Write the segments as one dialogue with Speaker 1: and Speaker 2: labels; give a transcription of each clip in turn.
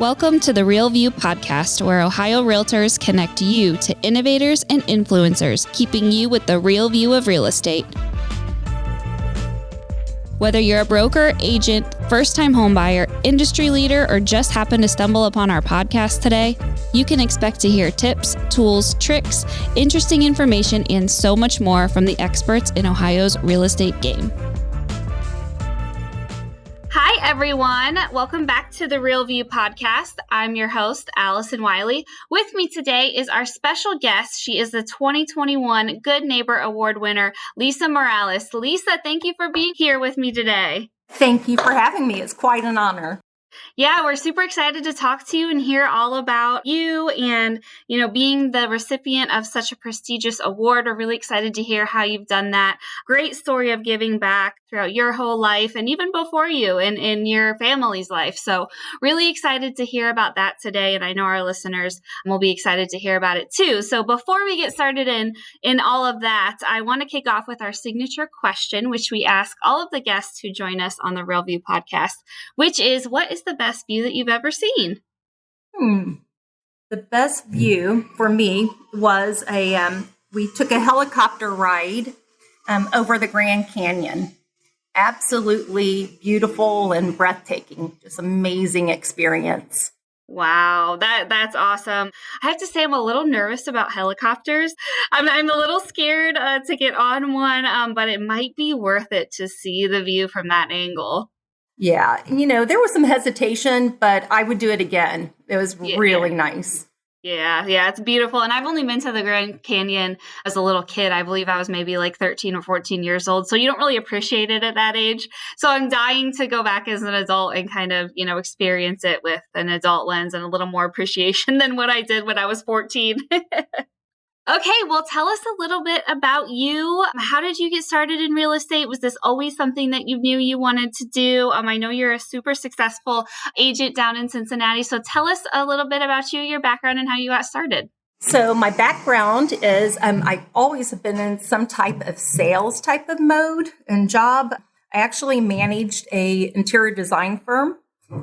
Speaker 1: Welcome to the Real View podcast, where Ohio Realtors connect you to innovators and influencers, keeping you with the real view of real estate. Whether you're a broker, agent, first-time homebuyer, industry leader, or just happen to stumble upon our podcast today, you can expect to hear tips, tools, tricks, interesting information, and so much more from the experts in Ohio's real estate game. Hi, everyone. Welcome back to the Real View podcast. I'm your host, Allison Wiley. With me today is our special guest. She is the 2021 Good Neighbor Award winner, Lisa Morales. Lisa, thank you for being here with me today.
Speaker 2: Thank you for having me. It's quite an honor.
Speaker 1: Yeah, we're super excited to talk to you and hear all about you and, being the recipient of such a prestigious award. We're really excited to hear how you've done that. Great story of giving back throughout your whole life and even before you and in your family's life. So really excited to hear about that today. And I know our listeners will be excited to hear about it too. So before we get started in all of that, I want to kick off with our signature question, which we ask all of the guests who join us on the Real View podcast, which is, what is the best view that you've ever seen?
Speaker 2: The best view for me was we took a helicopter ride over the Grand Canyon. Absolutely beautiful and breathtaking. Just amazing experience.
Speaker 1: Wow, that's awesome. I have to say I'm a little nervous about helicopters. I'm a little scared to get on one, but it might be worth it to see the view from that angle.
Speaker 2: Yeah, there was some hesitation, but I would do it again. It was really nice.
Speaker 1: Yeah, it's beautiful. And I've only been to the Grand Canyon as a little kid. I believe I was maybe like 13 or 14 years old. So you don't really appreciate it at that age. So I'm dying to go back as an adult and kind of, experience it with an adult lens and a little more appreciation than what I did when I was 14. Okay, well, tell us a little bit about you. How did you get started in real estate? Was this always something that you knew you wanted to do? I know you're a super successful agent down in Cincinnati. So tell us a little bit about you, your background, and how you got started.
Speaker 2: So my background is I always have been in some type of sales type of mode and job. I actually managed a interior design firm.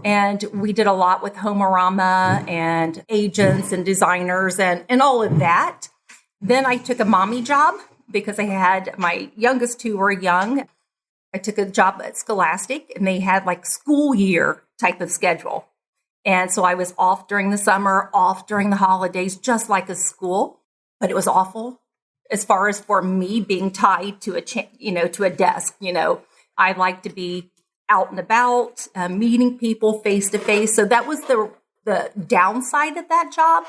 Speaker 2: And we did a lot with Homeorama and agents and designers and all of that. Then I took a mommy job because I had my youngest two were young. I took a job at Scholastic and they had like school year type of schedule. And so I was off during the summer, off during the holidays, just like a school. But it was awful as far as for me being tied to to a desk. I like to be out and about, meeting people face to face. So that was the downside of that job.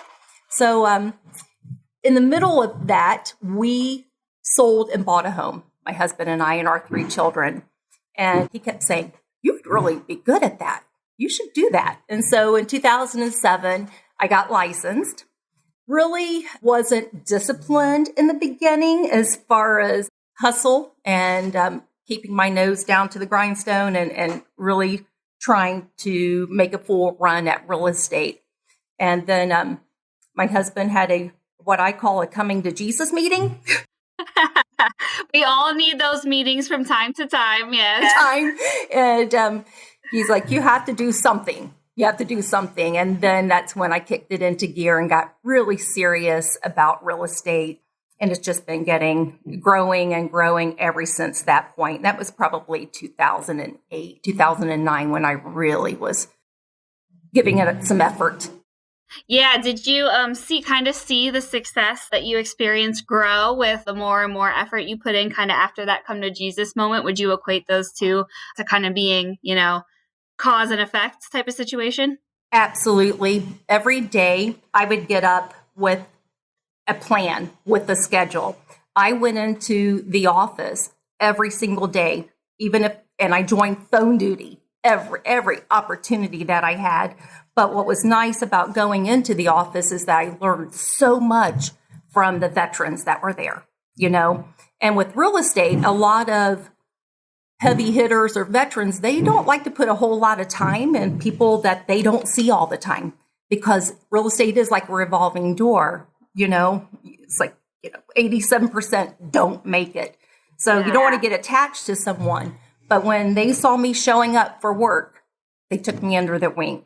Speaker 2: So in the middle of that, we sold and bought a home, my husband and I and our 3 children. And he kept saying, you would really be good at that. You should do that. And so in 2007, I got licensed. Really wasn't disciplined in the beginning as far as hustle and keeping my nose down to the grindstone and really trying to make a full run at real estate. And then my husband had what I call a coming to Jesus meeting.
Speaker 1: We all need those meetings from time to time, yes.
Speaker 2: And he's like, you have to do something. You have to do something. And then that's when I kicked it into gear and got really serious about real estate. And it's just been growing and growing ever since that point. That was probably 2008, 2009 when I really was giving it some effort.
Speaker 1: Yeah. Did you see the success that you experienced grow with the more and more effort you put in kind of after that come to Jesus moment? Would you equate those two to kind of being, cause and effect type of situation?
Speaker 2: Absolutely. Every day I would get up with a plan, with a schedule. I went into the office every single day, and I joined phone duty every opportunity that I had. But what was nice about going into the office is that I learned so much from the veterans that were there, And with real estate, a lot of heavy hitters or veterans, they don't like to put a whole lot of time in people that they don't see all the time because real estate is like a revolving door, It's like, 87% don't make it. So you don't want to get attached to someone. But when they saw me showing up for work, they took me under their wing.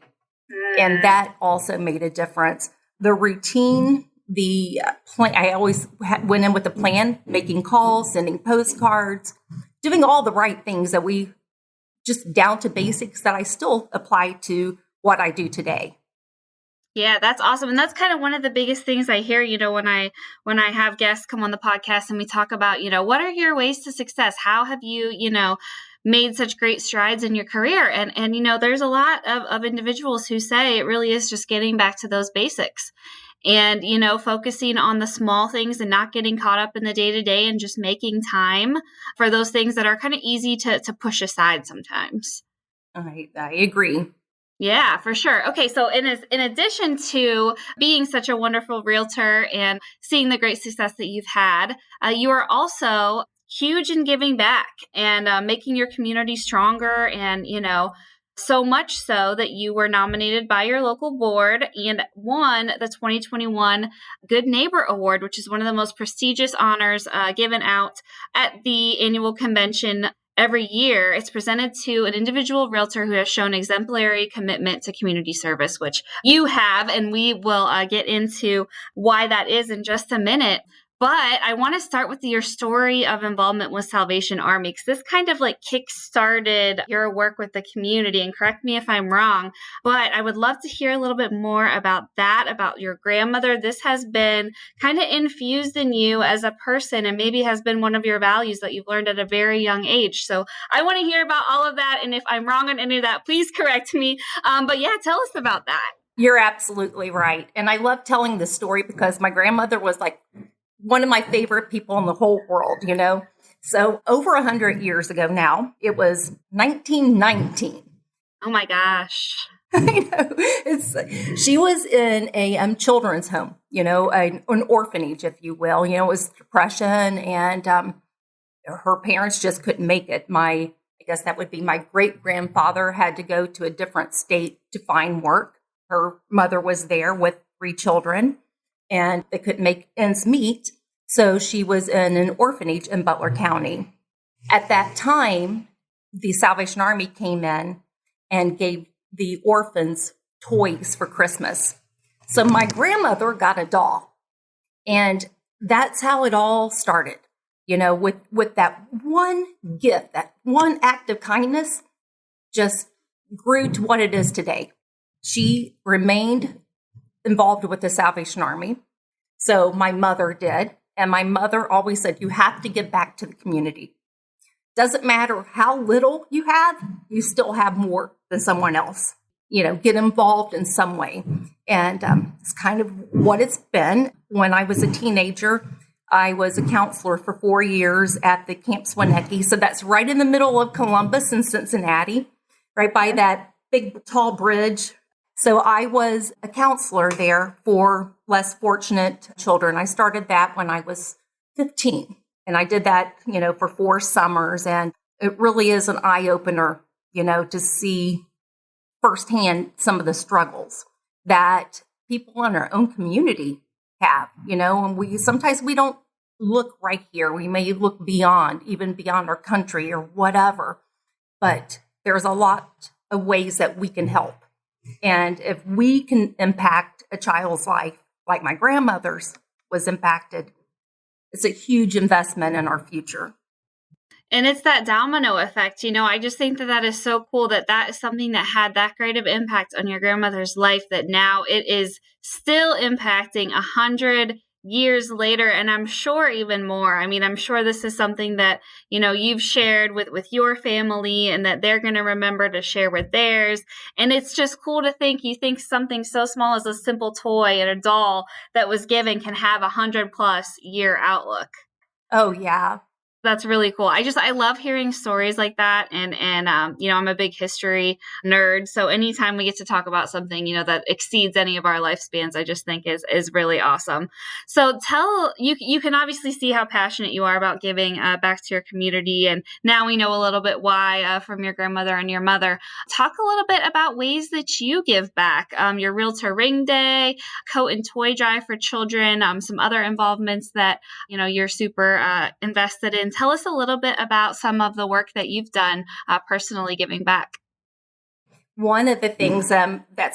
Speaker 2: And that also made a difference. The routine, the plan, I always went in with a plan, making calls, sending postcards, doing all the right things that we just down to basics that I still apply to what I do today.
Speaker 1: Yeah, that's awesome. And that's kind of one of the biggest things I hear, when I have guests come on the podcast and we talk about, what are your ways to success? How have you, made such great strides in your career? And there's a lot of individuals who say it really is just getting back to those basics and, focusing on the small things and not getting caught up in the day to day and just making time for those things that are kind of easy to push aside sometimes.
Speaker 2: I agree.
Speaker 1: Yeah, for sure. Okay, so in addition to being such a wonderful realtor and seeing the great success that you've had, you are also huge in giving back and making your community stronger. And so much so that you were nominated by your local board and won the 2021 Good Neighbor Award, which is one of the most prestigious honors given out at the annual convention. Every year, it's presented to an individual realtor who has shown exemplary commitment to community service, which you have, and we will get into why that is in just a minute. But I want to start with your story of involvement with Salvation Army, because this kind of like kick-started your work with the community, and correct me if I'm wrong, but I would love to hear a little bit more about that, about your grandmother. This has been kind of infused in you as a person and maybe has been one of your values that you've learned at a very young age. So I want to hear about all of that. And if I'm wrong on any of that, please correct me. But yeah, tell us about that.
Speaker 2: You're absolutely right. And I love telling this story because my grandmother was like one of my favorite people in the whole world. So over 100 years ago now, it was 1919.
Speaker 1: Oh my gosh.
Speaker 2: I know. She was in a children's home, an orphanage, if you will. It was Depression, and her parents just couldn't make it. I guess that would be my great grandfather had to go to a different state to find work. Her mother was there with 3 children, and they couldn't make ends meet. So she was in an orphanage in Butler County. At that time, the Salvation Army came in and gave the orphans toys for Christmas. So my grandmother got a doll. And that's how it all started, with that one gift, that one act of kindness just grew to what it is today. She remained involved with the Salvation Army. So my mother did. And my mother always said, you have to give back to the community. Doesn't matter how little you have, you still have more than someone else. Get involved in some way. And it's kind of what it's been. When I was a teenager, I was a counselor for 4 years at the Camp Swinecki. So that's right in the middle of Columbus and Cincinnati, right by that big, tall bridge. So I was a counselor there for less fortunate children. I started that when I was 15. And I did that, for 4 summers. And it really is an eye-opener, to see firsthand some of the struggles that people in our own community have, and sometimes we don't look right here. We may look even beyond our country or whatever, but there's a lot of ways that we can help. And if we can impact a child's life like my grandmother's was impacted, it's a huge investment in our future.
Speaker 1: And it's that domino effect. I just think that is so cool that is something that had that great of impact on your grandmother's life, that now it is still impacting 100 years later. And I'm sure even more. I mean, I'm sure this is something that, you've shared with your family and that they're going to remember to share with theirs. And it's just cool to think, you think something so small as a simple toy and a doll that was given can have 100+ year outlook.
Speaker 2: Oh, yeah.
Speaker 1: That's really cool. I love hearing stories like that. And I'm a big history nerd. So anytime we get to talk about something, that exceeds any of our lifespans, I just think is really awesome. So you can obviously see how passionate you are about giving back to your community. And now we know a little bit why from your grandmother and your mother. Talk a little bit about ways that you give back. Your Realtor Ring Day, coat and toy drive for children, some other involvements that, you're super invested in. Tell us a little bit about some of the work that you've done personally giving back.
Speaker 2: One of the things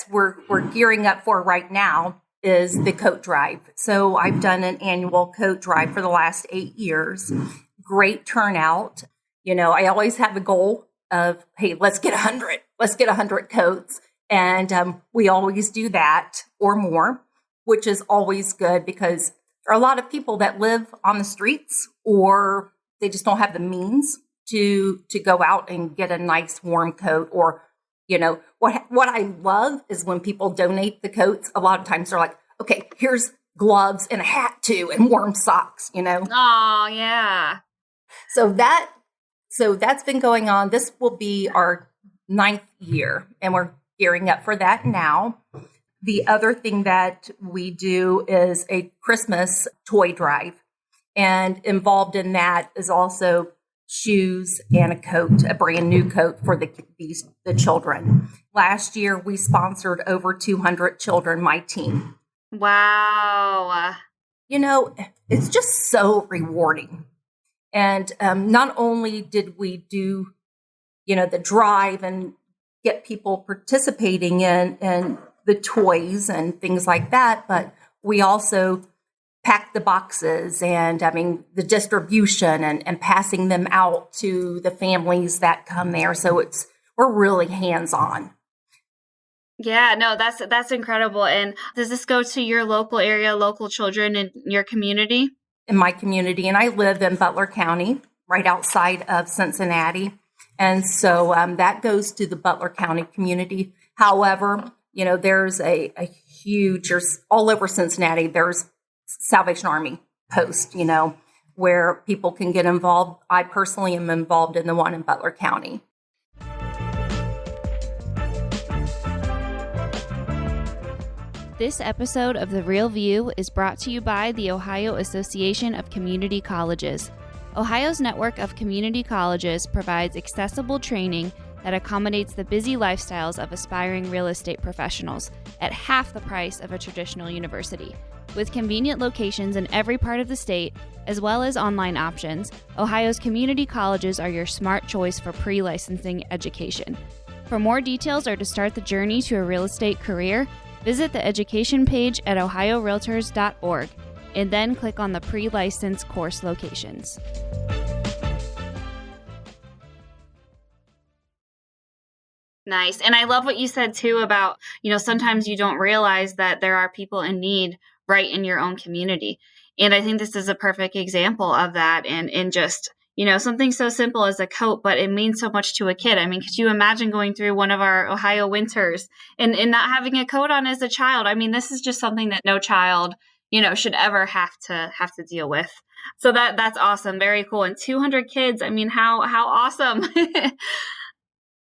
Speaker 2: we're gearing up for right now is the coat drive. So I've done an annual coat drive for the last 8 years. Great turnout. I always have a goal of, hey, let's get 100. Let's get 100 coats. And we always do that or more, which is always good because there are a lot of people that live on the streets or they just don't have the means to go out and get a nice warm coat. Or what I love is when people donate the coats. A lot of times they're like, okay, here's gloves and a hat too, and warm socks.
Speaker 1: Oh yeah.
Speaker 2: So that's been going on. This will be our 9th year, and we're gearing up for that now. The other thing that we do is a Christmas toy drive, and involved in that is also shoes and a coat, a brand new coat for the children. Last year, we sponsored over 200 children, my team.
Speaker 1: Wow.
Speaker 2: It's just so rewarding. And not only did we do, the drive and get people participating in the toys and things like that, but we also pack the boxes and the distribution and passing them out to the families that come there. So we're really hands-on.
Speaker 1: Yeah, no, that's incredible. And does this go to your local area, local children in your community?
Speaker 2: In my community, and I live in Butler County, right outside of Cincinnati. And so that goes to the Butler County community. However, there's a huge, all over Cincinnati, there's Salvation Army post, where people can get involved. I personally am involved in the one in Butler County.
Speaker 3: This episode of The Real View is brought to you by the Ohio Association of Community Colleges. Ohio's network of community colleges provides accessible training that accommodates the busy lifestyles of aspiring real estate professionals at half the price of a traditional university. With convenient locations in every part of the state, as well as online options, Ohio's community colleges are your smart choice for pre-licensing education. For more details or to start the journey to a real estate career, visit the education page at ohiorealtors.org and then click on the pre-license course locations.
Speaker 1: Nice. And I love what you said too about, sometimes you don't realize that there are people in need right in your own community. And I think this is a perfect example of that. And just, something so simple as a coat, but it means so much to a kid. Could you imagine going through one of our Ohio winters and not having a coat on as a child? This is just something that no child, should ever have to deal with. So that's awesome. Very cool. And 200 kids. How awesome.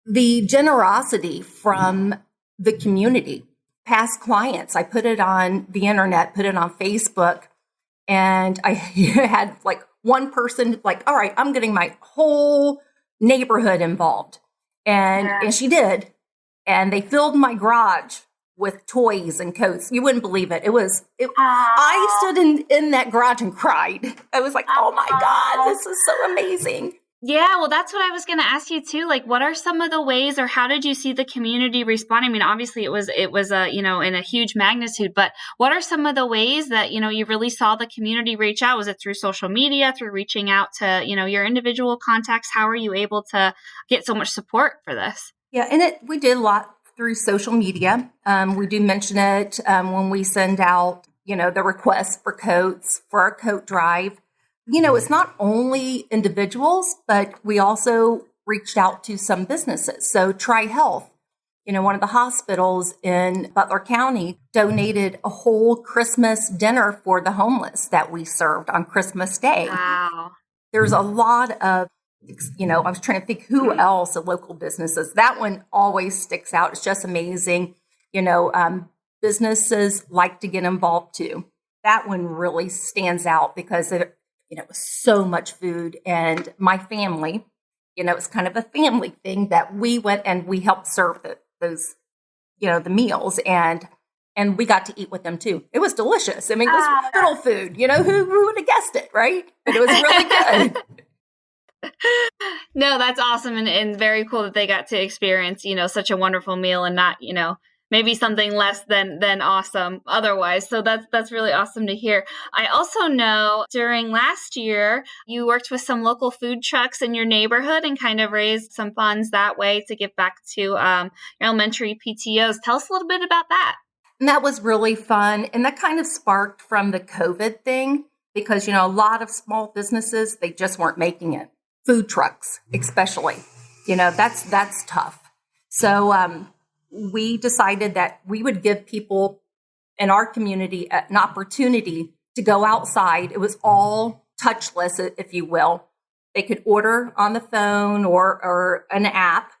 Speaker 2: The generosity from the community, past clients. I put it on the internet, put it on Facebook, and I had one person all right, I'm getting my whole neighborhood involved. And she did. And they filled my garage with toys and coats. You wouldn't believe it. I stood in that garage and cried. I was like, oh my God, this is so amazing.
Speaker 1: Yeah, well, that's what I was going to ask you too. What are some of the ways, or how did you see the community respond? Obviously it was in a huge magnitude, but what are some of the ways that, you really saw the community reach out? Was it through social media, through reaching out to, your individual contacts? How are you able to get so much support for this?
Speaker 2: Yeah, and we did a lot through social media. We do mention it when we send out, the requests for coats for our coat drive. It's not only individuals, but we also reached out to some businesses. So TriHealth, one of the hospitals in Butler County, donated a whole Christmas dinner for the homeless that we served on Christmas Day.
Speaker 1: Wow.
Speaker 2: There's a lot of, I was trying to think who else, the local businesses. That one always sticks out. It's just amazing. Businesses like to get involved too. That one really stands out because it was so much food, and my family, it's kind of a family thing that we went and we helped serve those, the meals, and we got to eat with them too. It was delicious. It was little food, who would have guessed it, right? But it was really good.
Speaker 1: No, that's awesome and very cool that they got to experience, such a wonderful meal and not, maybe something less than awesome otherwise. So that's really awesome to hear. I also know during last year you worked with some local food trucks in your neighborhood and kind of raised some funds that way to give back to your elementary PTOs. Tell us a little bit about that.
Speaker 2: And that was really fun. And that kind of sparked from the COVID thing because, a lot of small businesses, they just weren't making it. Food trucks, especially, that's tough. So we decided that we would give people in our community an opportunity to go outside. It was all touchless, if you will. They could order on the phone or an app.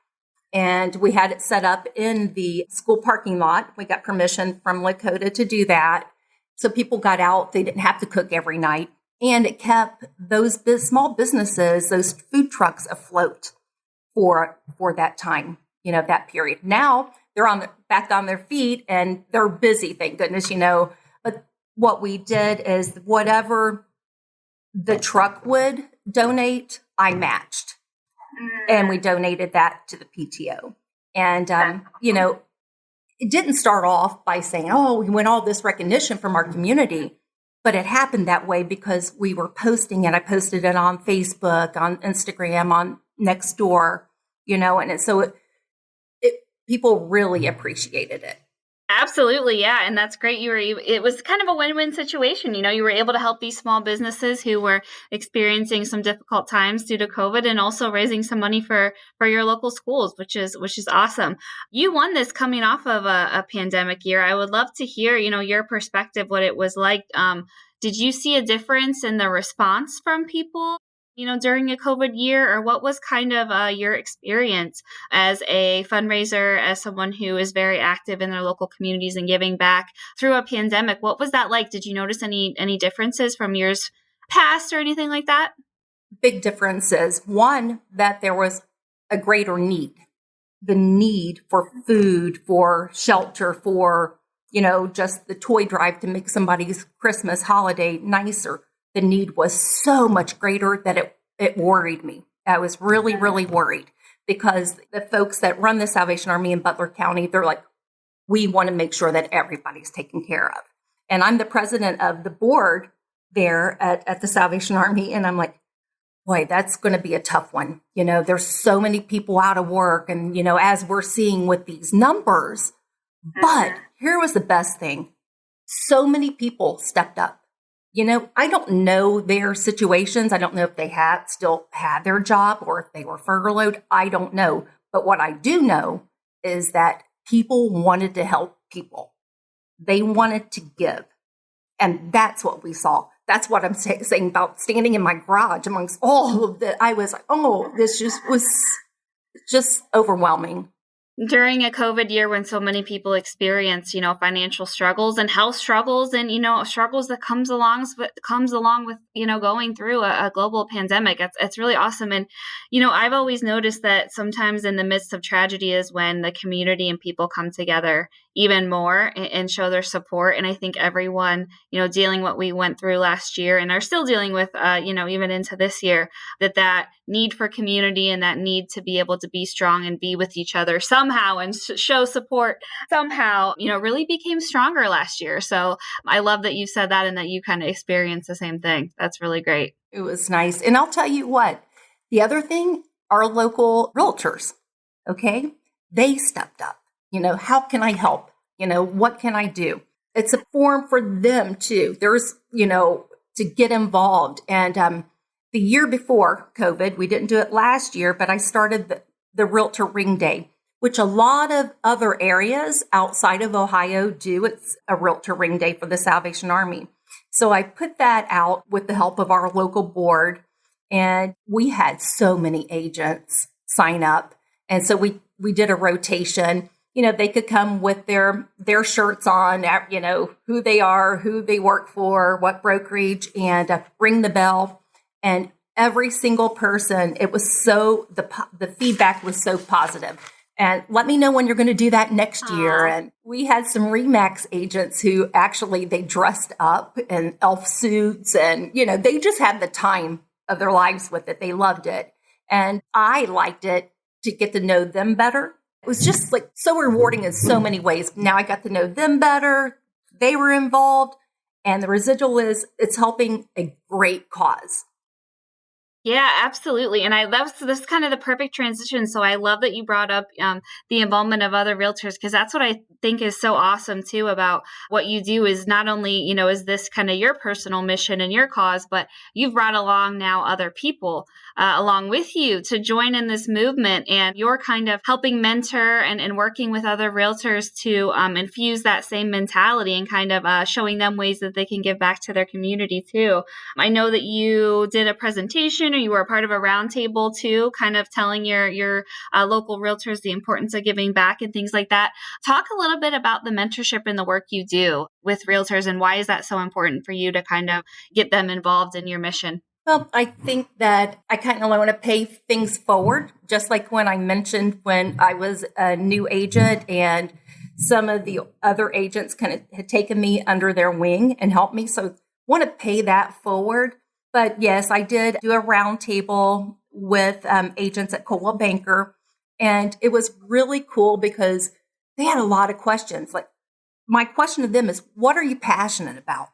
Speaker 2: And we had it set up in the school parking lot. We got permission from Lakota to do that. So people got out. They didn't have to cook every night. And it kept those small businesses, those food trucks afloat for that time, that period. Now they're back on their feet and they're busy, thank goodness, But what we did is whatever the truck would donate, I matched. And we donated that to the PTO. And, it didn't start off by saying, oh, we win all this recognition from our community. But it happened that way because we were posting it. I posted it on Facebook, on Instagram, on Nextdoor, and so people really appreciated it.
Speaker 1: Absolutely. Yeah. And that's great. It was kind of a win-win situation. You were able to help these small businesses who were experiencing some difficult times due to COVID and also raising some money for your local schools, which is awesome. You won this coming off of a pandemic year. I would love to hear, your perspective, what it was like. Did you see a difference in the response from people, during a COVID year, or what was kind of your experience as a fundraiser, as someone who is very active in their local communities and giving back through a pandemic? What was that like? Did you notice any differences from years past or anything like that?
Speaker 2: Big differences. One, that there was a greater need, the need for food, for shelter, for, just the toy drive to make somebody's Christmas holiday nicer. The need was so much greater that it worried me. I was really, really worried because the folks that run the Salvation Army in Butler County, they're like, we want to make sure that everybody's taken care of. And I'm the president of the board there at the Salvation Army. And I'm like, boy, that's going to be a tough one. There's so many people out of work. And, as we're seeing with these numbers, but here was the best thing. So many people stepped up. I don't know their situations. I don't know if they still had their job or if they were furloughed. I don't know. But what I do know is that people wanted to help people. They wanted to give. And that's what we saw. That's what I'm saying about standing in my garage amongst all of the, I was like, oh, this was just overwhelming.
Speaker 1: During a COVID year when so many people experience, financial struggles and health struggles and, struggles that comes along with, going through a global pandemic. It's really awesome. And, I've always noticed that sometimes in the midst of tragedy is when the community and people come together even more and show their support. And I think everyone, dealing what we went through last year and are still dealing with, even into this year, that need for community and that need to be able to be strong and be with each other somehow and show support somehow, really became stronger last year. So I love that you said that and that you kind of experienced the same thing. That's really great.
Speaker 2: It was nice. And I'll tell you what, the other thing, our local realtors, okay, they stepped up. How can I help? What can I do? It's a forum for them too. There's, to get involved. And the year before COVID, we didn't do it last year, but I started the Realtor Ring Day, which a lot of other areas outside of Ohio do. It's a Realtor Ring Day for the Salvation Army. So I put that out with the help of our local board, and we had so many agents sign up. And so we did a rotation. They could come with their shirts on, who they are, who they work for, what brokerage, and ring the bell. And every single person, it was the feedback was so positive. And let me know when you're going to do that next year. And we had some RE/MAX agents who actually, they dressed up in elf suits and, they just had the time of their lives with it. They loved it. And I liked it to get to know them better. It was just like so rewarding in so many ways. Now I got to know them better. They were involved. And the residual is it's helping a great cause.
Speaker 1: Yeah, absolutely. And I love, so this is kind of the perfect transition. So I love that you brought up the involvement of other realtors, because that's what I think is so awesome too about what you do is not only, is this kind of your personal mission and your cause, but you've brought along now other people along with you to join in this movement. And you're kind of helping mentor and working with other realtors to infuse that same mentality and kind of showing them ways that they can give back to their community too. I know that you did a presentation, or you were a part of a roundtable too, kind of telling your local realtors the importance of giving back and things like that. Talk a little bit about the mentorship and the work you do with realtors, and why is that so important for you to kind of get them involved in your mission?
Speaker 2: Well, I think that I kind of want to pay things forward, just like when I mentioned when I was a new agent and some of the other agents kind of had taken me under their wing and helped me. So I want to pay that forward. But yes, I did do a roundtable with agents at Coldwell Banker, and it was really cool because they had a lot of questions. Like, my question to them is, what are you passionate about?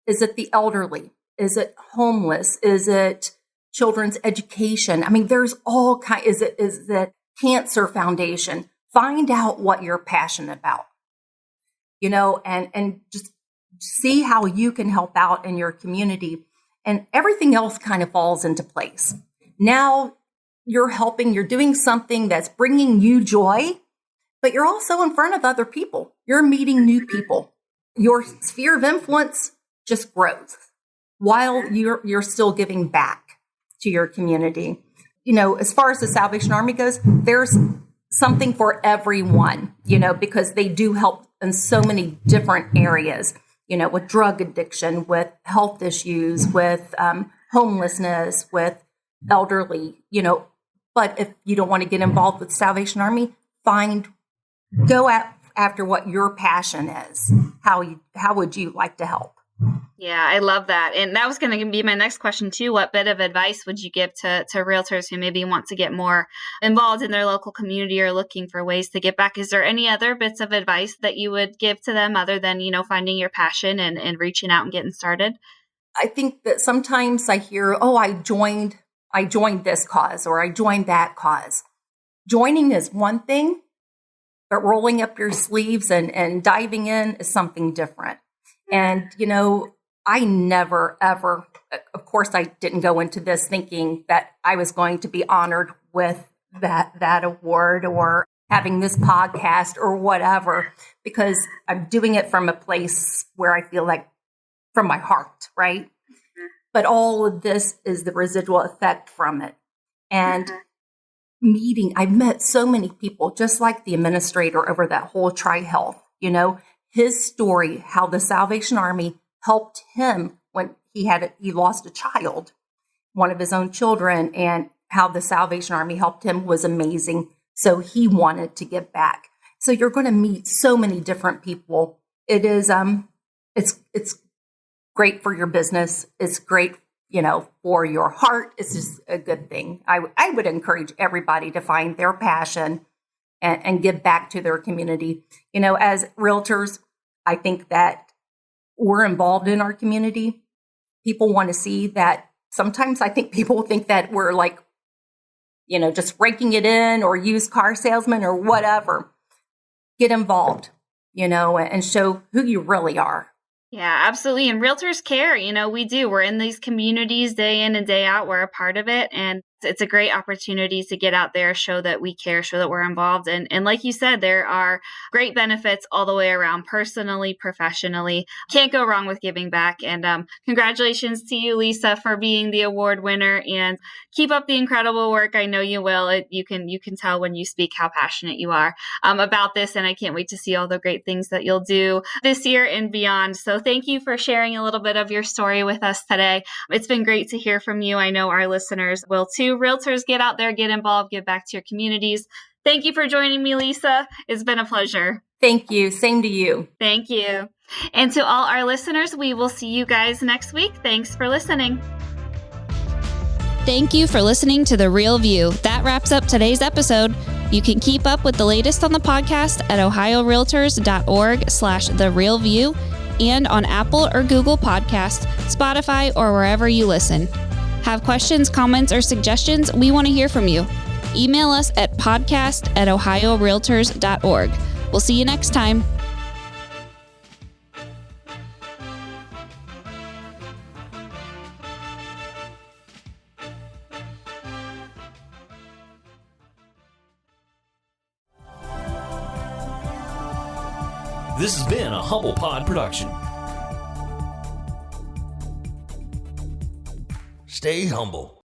Speaker 2: Is it the elderly? Is it homeless? Is it children's education? I mean, there's all kind. Is it Cancer Foundation? Find out what you're passionate about, and just see how you can help out in your community. And everything else kind of falls into place. Now you're doing something that's bringing you joy, but you're also in front of other people. You're meeting new people. Your sphere of influence just grows while you're still giving back to your community. As far as the Salvation Army goes, there's something for everyone, because they do help in so many different areas. With drug addiction, with health issues, with homelessness, with elderly, But if you don't want to get involved with Salvation Army, go after what your passion is. How would you like to help?
Speaker 1: Yeah, I love that. And that was going to be my next question too. What bit of advice would you give to realtors who maybe want to get more involved in their local community or looking for ways to give back? Is there any other bits of advice that you would give to them other than, finding your passion and reaching out and getting started?
Speaker 2: I think that sometimes I hear, I joined this cause, or I joined that cause. Joining is one thing, but rolling up your sleeves and diving in is something different. And, I never, ever, of course, I didn't go into this thinking that I was going to be honored with that award or having this podcast or whatever, because I'm doing it from a place where I feel like from my heart, right? Mm-hmm. But all of this is the residual effect from it. And I've met so many people, just like the administrator over that whole Tri-Health, his story, how the Salvation Army helped him when he lost a child, one of his own children, and how the Salvation Army helped him was amazing. So he wanted to give back. So you're going to meet so many different people. It is, it's great for your business. It's great, for your heart. It's just a good thing. I would encourage everybody to find their passion and give back to their community. As realtors, I think that we're involved in our community. People want to see that. Sometimes I think people think that we're like, just raking it in or used car salesman or whatever. Get involved, and show who you really are.
Speaker 1: Yeah, absolutely. And realtors care. We do. We're in these communities day in and day out. We're a part of it. And it's a great opportunity to get out there, show that we care, show that we're involved. And like you said, there are great benefits all the way around, personally, professionally. Can't go wrong with giving back. And congratulations to you, Lisa, for being the award winner, and keep up the incredible work. I know you will. You can tell when you speak how passionate you are about this. And I can't wait to see all the great things that you'll do this year and beyond. So thank you for sharing a little bit of your story with us today. It's been great to hear from you. I know our listeners will too. Realtors, get out there, get involved, give back to your communities. Thank you for joining me, Lisa. It's been a pleasure.
Speaker 2: Thank you. Same to you.
Speaker 1: Thank you. And to all our listeners, we will see you guys next week. Thanks for listening.
Speaker 3: Thank you for listening to The Real View. That wraps up today's episode. You can keep up with the latest on the podcast at ohiorealtors.org/therealview and on Apple or Google Podcasts, Spotify, or wherever you listen. Have questions, comments, or suggestions? We want to hear from you. Email us at podcast@ohiorealtors.org. We'll see you next time.
Speaker 4: This has been a Humble Pod production. Stay humble.